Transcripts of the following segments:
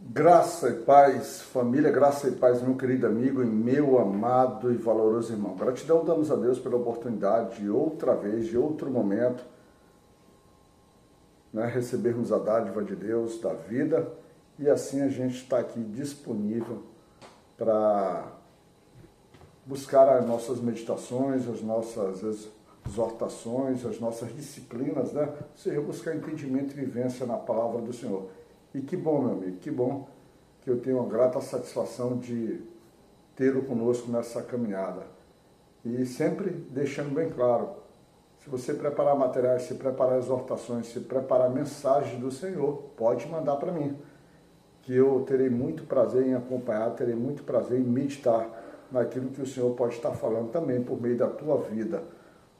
Graça e paz, família, graça e paz, meu querido amigo e meu amado e valoroso irmão. Gratidão damos a Deus pela oportunidade de outra vez, de outro momento, recebermos a dádiva de Deus, da vida, e assim a gente está aqui disponível para buscar as nossas meditações, as nossas exortações, as nossas disciplinas, né? Ou seja, buscar entendimento e vivência na palavra do Senhor. E que bom, meu amigo, que bom que eu tenho a grata satisfação de tê-lo conosco nessa caminhada. E sempre deixando bem claro, se você preparar materiais, se preparar exortações, se preparar mensagens do Senhor, pode mandar para mim, que eu terei muito prazer em acompanhar, terei muito prazer em meditar naquilo que o Senhor pode estar falando também por meio da tua vida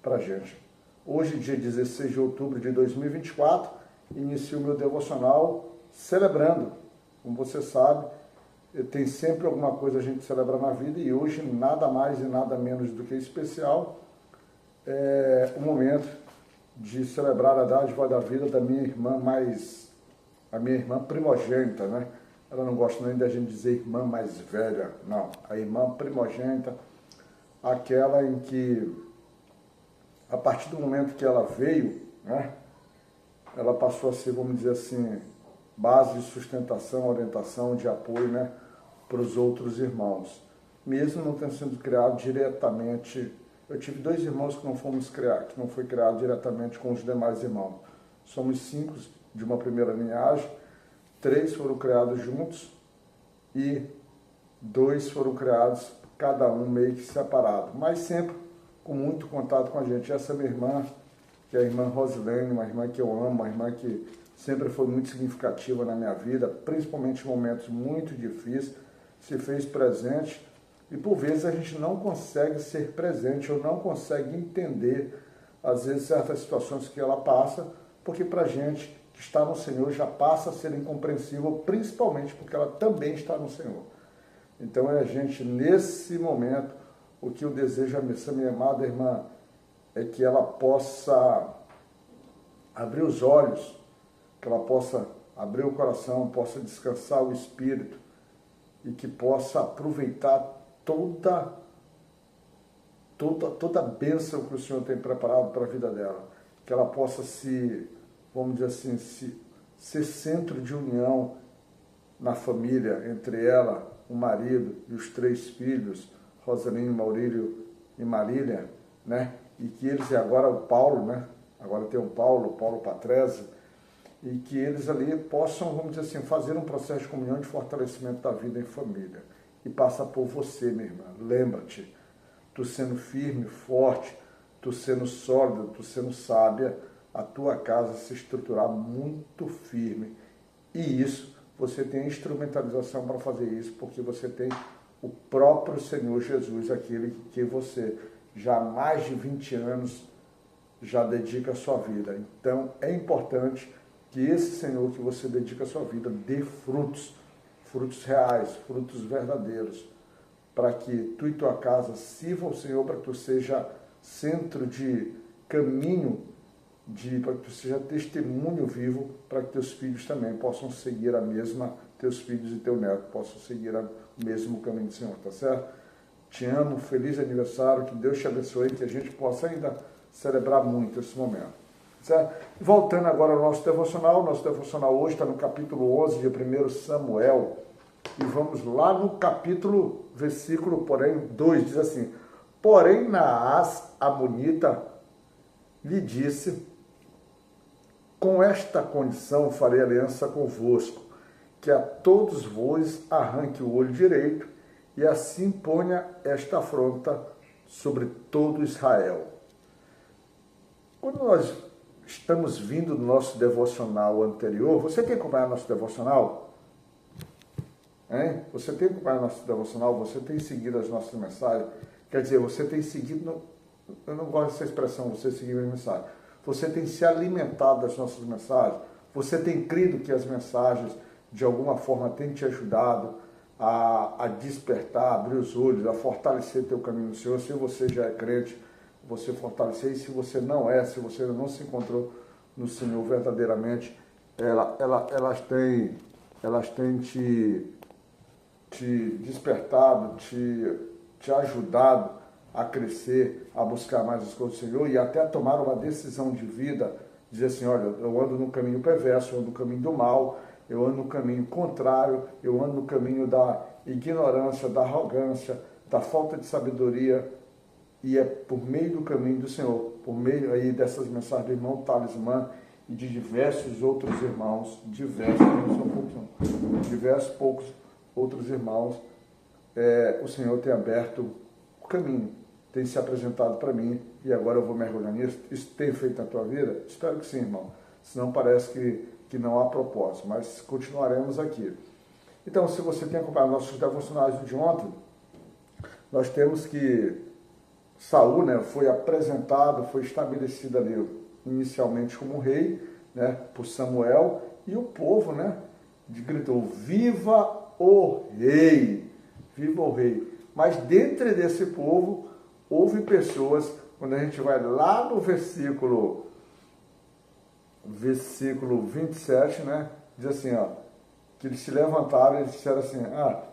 para a gente. Hoje, dia 16 de outubro de 2024, inicio o meu devocional celebrando. Como você sabe, tem sempre alguma coisa a gente celebra na vida e hoje nada mais e nada menos do que especial é o momento de celebrar a dádiva da vida da minha irmã a minha irmã primogênita, né? Ela não gosta nem da gente dizer irmã mais velha, não. A irmã primogênita, aquela em que, a partir do momento que ela veio, né? Ela passou a ser, vamos dizer assim, base de sustentação, orientação, de apoio, né, para os outros irmãos. Mesmo não tendo sido criado diretamente, eu tive dois irmãos que não foi criado diretamente com os demais irmãos. Somos 5 de uma primeira linhagem, 3 foram criados juntos e 2 foram criados, cada um meio que separado, mas sempre com muito contato com a gente. Essa minha irmã, que é a irmã Rosilene, uma irmã que eu amo, uma irmã que sempre foi muito significativa na minha vida, principalmente em momentos muito difíceis, se fez presente e por vezes a gente não consegue ser presente ou não consegue entender, às vezes, certas situações que ela passa, porque para a gente que está no Senhor já passa a ser incompreensível, principalmente porque ela também está no Senhor. Então é a gente, nesse momento, o que eu desejo a essa minha amada irmã é que ela possa abrir os olhos, que ela possa abrir o coração, possa descansar o espírito e que possa aproveitar toda a bênção que o Senhor tem preparado para a vida dela. Que ela possa vamos dizer assim, ser centro de união na família, entre ela, o marido e os 3 filhos, Rosaline, Maurílio e Marília, né? E que eles, e agora o Paulo, né? Agora tem o Paulo Patrese, e que eles ali possam, vamos dizer assim, fazer um processo de comunhão e de fortalecimento da vida em família. E passa por você, minha irmã. Lembra-te, tu sendo firme, forte, tu sendo sólida, tu sendo sábia, a tua casa se estruturar muito firme. E isso, você tem instrumentalização para fazer isso, porque você tem o próprio Senhor Jesus, aquele que você já há mais de 20 anos já dedica a sua vida. Então, é importante que esse Senhor que você dedica a sua vida dê frutos, frutos reais, frutos verdadeiros, para que tu e tua casa sirvam ao Senhor, para que tu seja centro de caminho, para que tu seja testemunho vivo, para que teus filhos também possam seguir teus filhos e teu neto possam seguir o mesmo caminho do Senhor, tá certo? Te amo, feliz aniversário, que Deus te abençoe, que a gente possa ainda celebrar muito esse momento. Certo? Voltando agora ao nosso devocional hoje está no capítulo 11 de 1 Samuel, e vamos lá no capítulo, versículo, 2, diz assim: Porém, Naás, amonita, lhe disse: Com esta condição farei aliança convosco, que a todos vós arranque o olho direito, e assim ponha esta afronta sobre todo Israel. Quando nós estamos vindo do nosso devocional anterior, você tem acompanhado nosso devocional? Hein? Você tem acompanhado nosso devocional? Você tem seguido as nossas mensagens? Quer dizer, você tem seguido, eu não gosto dessa expressão, você seguir as mensagens. Você tem se alimentado das nossas mensagens? Você tem crido que as mensagens, de alguma forma, têm te ajudado a despertar, abrir os olhos, a fortalecer teu caminho no Senhor? Se você já é crente, você fortalecer, e se você não é, se você ainda não se encontrou no Senhor verdadeiramente, elas têm elas têm te despertado, te ajudado a crescer, a buscar mais as coisas do Senhor e até a tomar uma decisão de vida, dizer assim, olha, eu ando no caminho perverso, eu ando no caminho do mal, eu ando no caminho contrário, eu ando no caminho da ignorância, da arrogância, da falta de sabedoria, e é por meio do caminho do Senhor, por meio aí dessas mensagens do irmão Talismã e de diversos outros irmãos, diversos poucos outros irmãos, o Senhor tem aberto o caminho, tem se apresentado para mim, e agora eu vou mergulhar nisso. Isso tem feito na tua vida? Espero que sim, irmão. Senão parece que não há propósito, mas continuaremos aqui. Então, se você tem acompanhado nossos devocionais de ontem, nós temos que Saul, né, foi apresentado, foi estabelecido ali inicialmente como rei, né, por Samuel, e o povo, né, gritou, viva o rei, viva o rei. Mas dentro desse povo, houve pessoas, quando a gente vai lá no versículo 27, né, diz assim, ó, que eles se levantaram e disseram assim,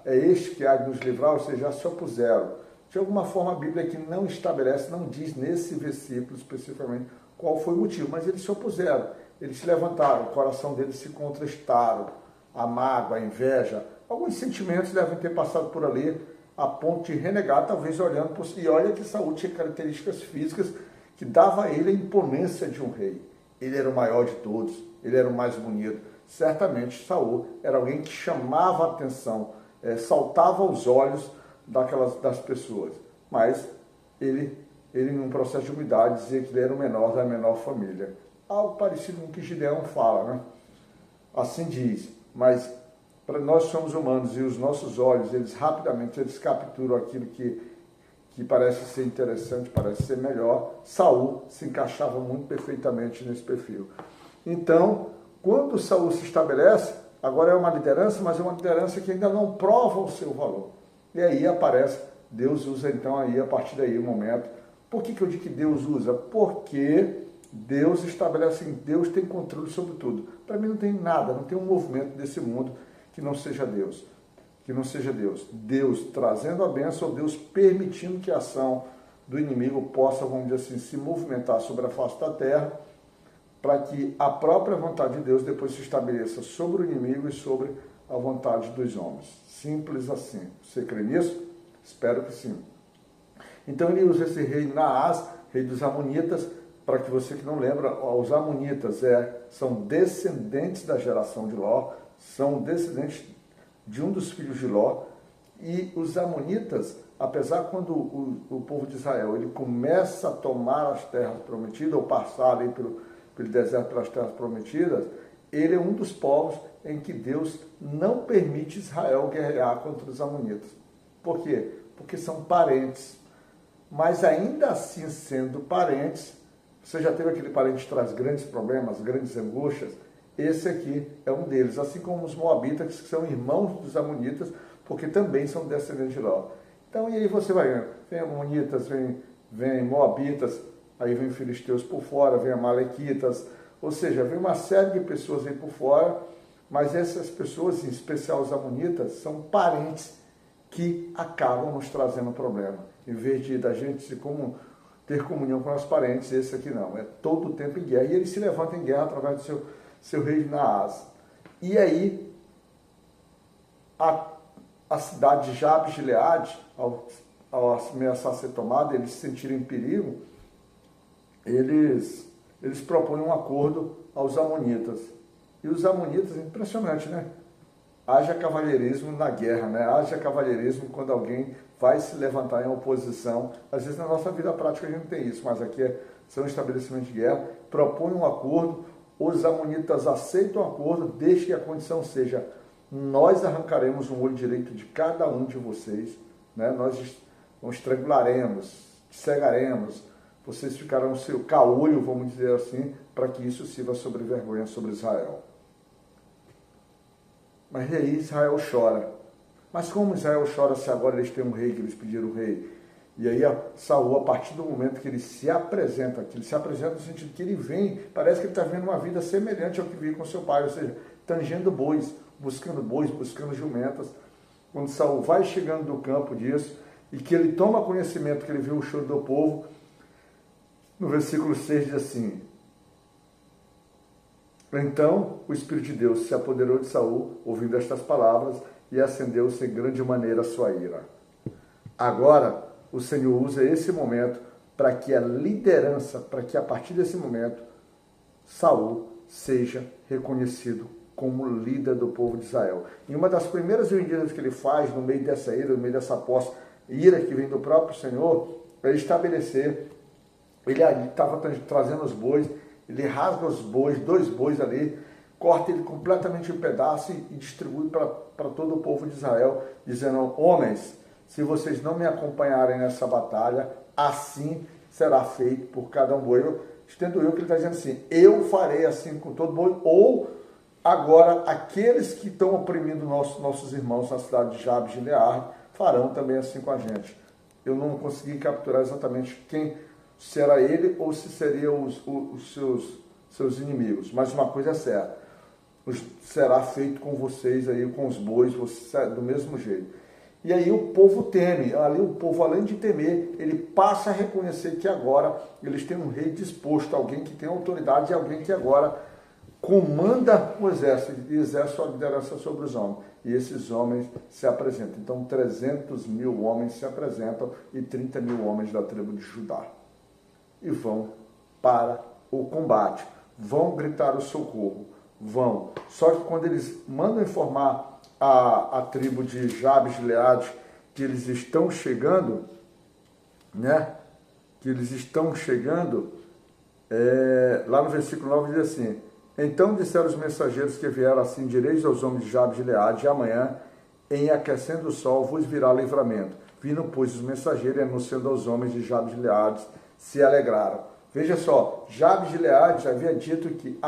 é este que há de nos livrar, ou seja, já se opuseram. De alguma forma a Bíblia aqui não estabelece, não diz nesse versículo especificamente qual foi o motivo, mas eles se opuseram, eles se levantaram, o coração deles se contristaram, a mágoa, a inveja, alguns sentimentos devem ter passado por ali, a ponto de renegar, talvez olhando por si. E olha que Saul tinha características físicas que dava a ele a imponência de um rei. Ele era o maior de todos, ele era o mais bonito. Certamente Saul era alguém que chamava a atenção, saltava aos olhos das pessoas. Mas ele, num processo de humildade, dizia que ele era o menor da menor família. Algo parecido com o que Gideão fala, né? Assim diz, mas nós somos humanos e os nossos olhos, eles rapidamente capturam aquilo que parece ser interessante, parece ser melhor. Saul se encaixava muito perfeitamente nesse perfil. Então, quando Saul se estabelece, agora é uma liderança, mas é uma liderança que ainda não prova o seu valor. E aí aparece, Deus usa então aí, a partir daí, o momento. Por que eu digo que Deus usa? Porque Deus estabelece, Deus tem controle sobre tudo. Para mim não tem nada, não tem um movimento desse mundo que não seja Deus. Que não seja Deus. Deus trazendo a bênção, ou Deus permitindo que a ação do inimigo possa, vamos dizer assim, se movimentar sobre a face da terra, para que a própria vontade de Deus depois se estabeleça sobre o inimigo e sobre a vontade dos homens. Simples assim. Você crê nisso? Espero que sim. Então ele usa esse rei Naás, rei dos Amonitas, para que você que não lembra, os Amonitas são descendentes da geração de Ló, são descendentes de um dos filhos de Ló, e os Amonitas, apesar quando o povo de Israel ele começa a tomar as terras prometidas, ou passar ali pelo deserto pelas terras prometidas, ele é um dos povos em que Deus não permite Israel guerrear contra os Amonitas. Por quê? Porque são parentes. Mas ainda assim, sendo parentes, você já teve aquele parente que traz grandes problemas, grandes angústias? Esse aqui é um deles, assim como os Moabitas, que são irmãos dos Amonitas, porque também são descendentes de Ló. Então, e aí você vai vendo, vem Amonitas, vem Moabitas, aí vem Filisteus por fora, vem Amalequitas, ou seja, vem uma série de pessoas aí por fora, mas essas pessoas, em especial os Amonitas, são parentes que acabam nos trazendo problema. Em vez de da gente ter comunhão com os parentes, esse aqui não, é todo o tempo em guerra, e ele se levanta em guerra através do seu rei Naás. E aí, a cidade de Jabes de Gileade, ao ameaçar ser tomada, eles se sentirem em perigo, eles propõem um acordo aos Amonitas. E os Amonitas, impressionante, né? Haja cavalheirismo na guerra, né? Haja cavalheirismo quando alguém vai se levantar em oposição. Às vezes na nossa vida prática a gente não tem isso, mas aqui são estabelecimentos de guerra, propõem um acordo, os Amonitas aceitam o acordo, desde que a condição seja: nós arrancaremos um olho direito de cada um de vocês, né? Nós os estrangularemos, cegaremos, vocês ficarão seu caolho, vamos dizer assim, para que isso sirva sobre vergonha sobre Israel. Mas aí Israel chora. Mas como Israel chora se agora eles têm um rei, que eles pediram um rei? E aí Saul, a partir do momento que ele se apresenta, no sentido que ele vem, parece que ele está vivendo uma vida semelhante ao que vive com seu pai, ou seja, tangendo bois. buscando bois, buscando jumentas. Quando Saul vai chegando do campo disso, e que ele toma conhecimento que ele viu o choro do povo, no versículo 6 diz assim: então o Espírito de Deus se apoderou de Saul, ouvindo estas palavras, e acendeu-se em grande maneira a sua ira. Agora, o Senhor usa esse momento para que a liderança, para que a partir desse momento, Saul seja reconhecido como líder do povo de Israel. E uma das primeiras reuniões que ele faz, no meio dessa ira, no meio dessa ira que vem do próprio Senhor, é estabelecer, ele ali estava trazendo os bois, ele rasga os bois, 2 bois ali, corta ele completamente em pedaço e distribui para todo o povo de Israel, dizendo: homens, se vocês não me acompanharem nessa batalha, assim será feito por cada um boi. Estendo eu que ele está dizendo assim: eu farei assim com todo boi, ou agora aqueles que estão oprimindo nossos irmãos na cidade de Jabes de Gileade farão também assim com a gente. Eu não consegui capturar exatamente quem, se era ele ou se seriam os seus inimigos. Mas uma coisa é certa: será feito com vocês aí, com os bois, do mesmo jeito. E aí o povo teme, ali o povo, além de temer, ele passa a reconhecer que agora eles têm um rei disposto, alguém que tem autoridade e alguém que agora comanda o exército e exerce sua liderança sobre os homens. E esses homens se apresentam. Então 300.000 homens se apresentam e 30.000 homens da tribo de Judá. E vão para o combate, vão gritar o socorro, vão. Só que quando eles mandam informar a tribo de Jabes de Gileade que eles estão chegando, né? Que eles estão chegando, lá no versículo 9 diz assim: então disseram os mensageiros que vieram assim: direis aos homens de Jabes de Gileade, e amanhã, em aquecendo o sol, vos virá livramento. Vindo, pois, os mensageiros e anunciando aos homens de Jabes de Gileade, se alegraram. Veja só, Jabes de Gileade havia dito que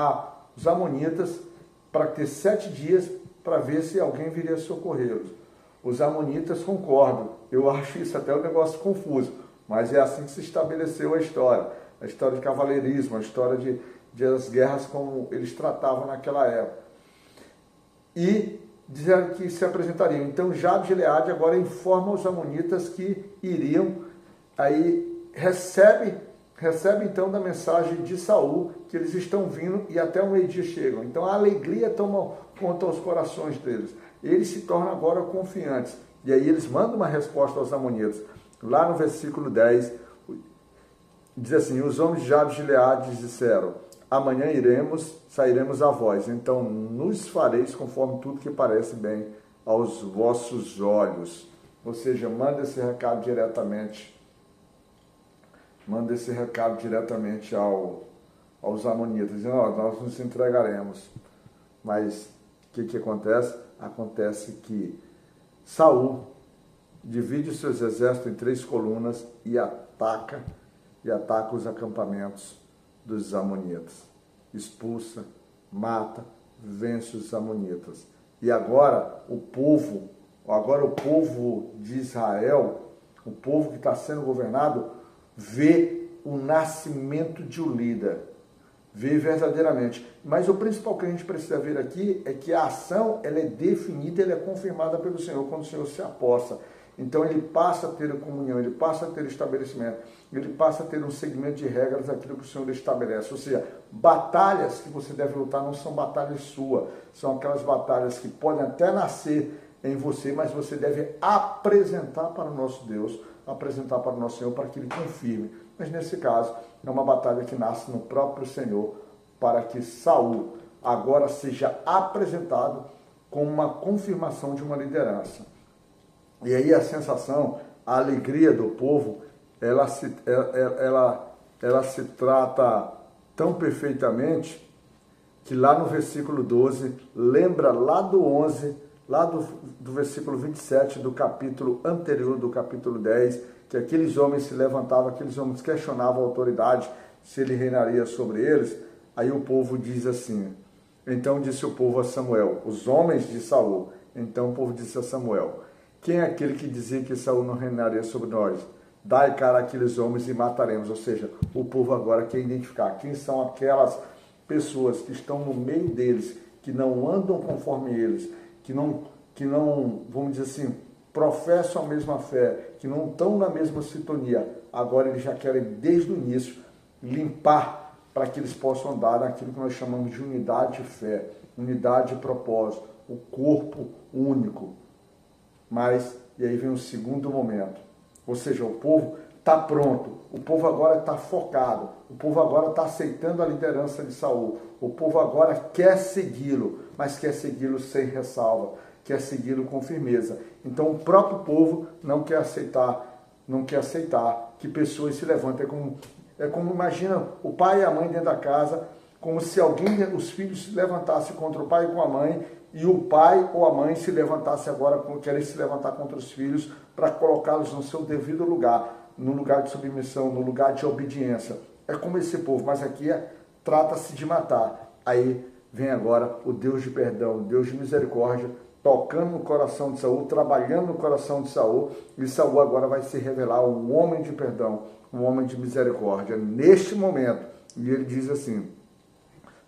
os amonitas, para ter 7 dias, para ver se alguém viria socorrê-los. Os amonitas concordam. Eu acho isso até um negócio confuso, mas é assim que se estabeleceu a história de cavaleirismo, a história de as guerras como eles tratavam naquela época. E disseram que se apresentariam. Então Jabes de Gileade agora informa os amonitas que iriam, aí recebe então da mensagem de Saul que eles estão vindo e até o meio-dia chegam. Então a alegria toma conta aos corações deles. Eles se tornam agora confiantes. E aí eles mandam uma resposta aos amonitas. Lá no versículo 10, diz assim: os homens de Jabes de Gileade disseram: amanhã sairemos a vós, então nos fareis conforme tudo que parece bem aos vossos olhos. Ou seja, manda esse recado diretamente aos amonitas, dizendo: nós nos entregaremos. Mas o que acontece? Acontece que Saul divide seus exércitos em 3 colunas e ataca os acampamentos dos amonitas. Expulsa, mata, vence os amonitas. E agora o povo de Israel, o povo que está sendo governado, vê o nascimento de um líder. Vê verdadeiramente. Mas o principal que a gente precisa ver aqui é que a ação ela é definida, ela é confirmada pelo Senhor quando o Senhor se aposta. Então ele passa a ter comunhão, ele passa a ter estabelecimento, ele passa a ter um segmento de regras daquilo que o Senhor estabelece. Ou seja, batalhas que você deve lutar não são batalhas suas, são aquelas batalhas que podem até nascer em você, mas você deve apresentar para o nosso Deus, apresentar para o nosso Senhor, para que Ele confirme. Mas nesse caso, é uma batalha que nasce no próprio Senhor, para que Saul agora seja apresentado como uma confirmação de uma liderança. E aí a sensação, a alegria do povo, ela se trata tão perfeitamente que lá no versículo 12, lembra lá do 11, lá do versículo 27 do capítulo anterior, do capítulo 10, que aqueles homens se levantavam, aqueles homens questionavam a autoridade, se ele reinaria sobre eles. Aí o povo diz assim: então disse o povo a Samuel, os homens de Saul, então o povo disse a Samuel: quem é aquele que dizia que Saul não reinaria sobre nós? Dai cara àqueles homens e mataremos. Ou seja, o povo agora quer identificar quem são aquelas pessoas que estão no meio deles, que não andam conforme eles, vamos dizer assim, professam a mesma fé, que não estão na mesma sintonia, agora eles já querem, desde o início, limpar para que eles possam andar naquilo que nós chamamos de unidade de fé, unidade de propósito, o corpo único. Mas, e aí vem o segundo momento, ou seja, o povo está pronto, o povo agora está focado, o povo agora está aceitando a liderança de Saul, o povo agora quer segui-lo, mas quer segui-lo sem ressalva, quer segui-lo com firmeza. Então o próprio povo não quer aceitar que pessoas se levantem. É como imagina o pai e a mãe dentro da casa, como se os filhos se levantassem contra o pai e com a mãe, e o pai ou a mãe se levantasse agora, querer se levantar contra os filhos para colocá-los no seu devido lugar, no lugar de submissão, no lugar de obediência. É como esse povo, mas aqui trata-se de matar. Aí vem agora o Deus de perdão, o Deus de misericórdia, tocando no coração de Saul, trabalhando no coração de Saul, e Saul agora vai se revelar um homem de perdão, um homem de misericórdia, neste momento. E ele diz assim,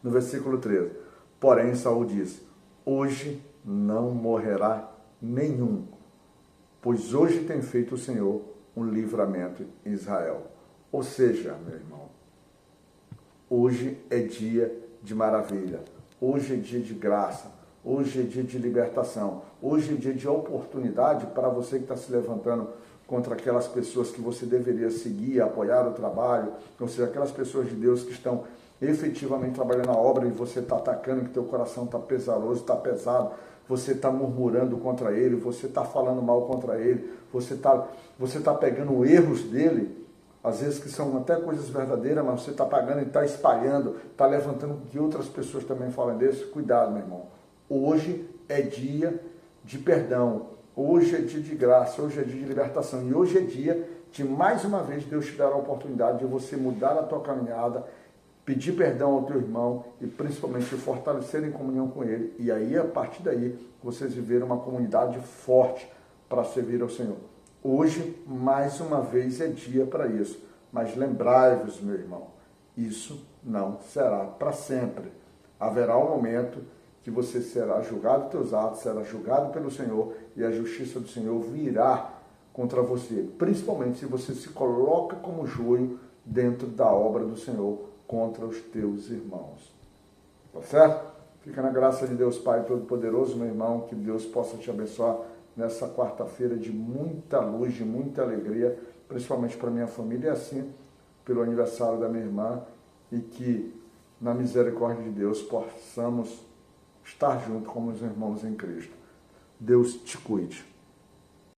no versículo 13, porém Saul disse, hoje não morrerá nenhum, pois hoje tem feito o Senhor um livramento em Israel. Ou seja, meu irmão, hoje é dia de maravilha, hoje é dia de graça, hoje é dia de libertação, hoje é dia de oportunidade para você que está se levantando contra aquelas pessoas que você deveria seguir, apoiar o trabalho, ou seja, aquelas pessoas de Deus que estão efetivamente trabalhando a obra e você está atacando, que teu coração está pesaroso, está pesado, você está murmurando contra ele, você está falando mal contra ele, você tá pegando erros dele, às vezes que são até coisas verdadeiras, mas você está pagando e está espalhando, está levantando que outras pessoas também falem desse. Cuidado, meu irmão. Hoje é dia de perdão, hoje é dia de graça, hoje é dia de libertação, e hoje é dia de, mais uma vez, Deus te dar a oportunidade de você mudar a tua caminhada, pedir perdão ao teu irmão e principalmente fortalecer em comunhão com ele. E aí, a partir daí, vocês viverem uma comunidade forte para servir ao Senhor. Hoje, mais uma vez, é dia para isso. Mas lembrai-vos, meu irmão, isso não será para sempre. Haverá um momento que você será julgado teus atos, será julgado pelo Senhor e a justiça do Senhor virá contra você. Principalmente se você se coloca como joio dentro da obra do Senhor contra os teus irmãos. Tá certo? Fica na graça de Deus Pai Todo-Poderoso, meu irmão, que Deus possa te abençoar nessa quarta-feira de muita luz, de muita alegria, principalmente para minha família e assim pelo aniversário da minha irmã, e que na misericórdia de Deus possamos estar juntos como os irmãos em Cristo. Deus te cuide.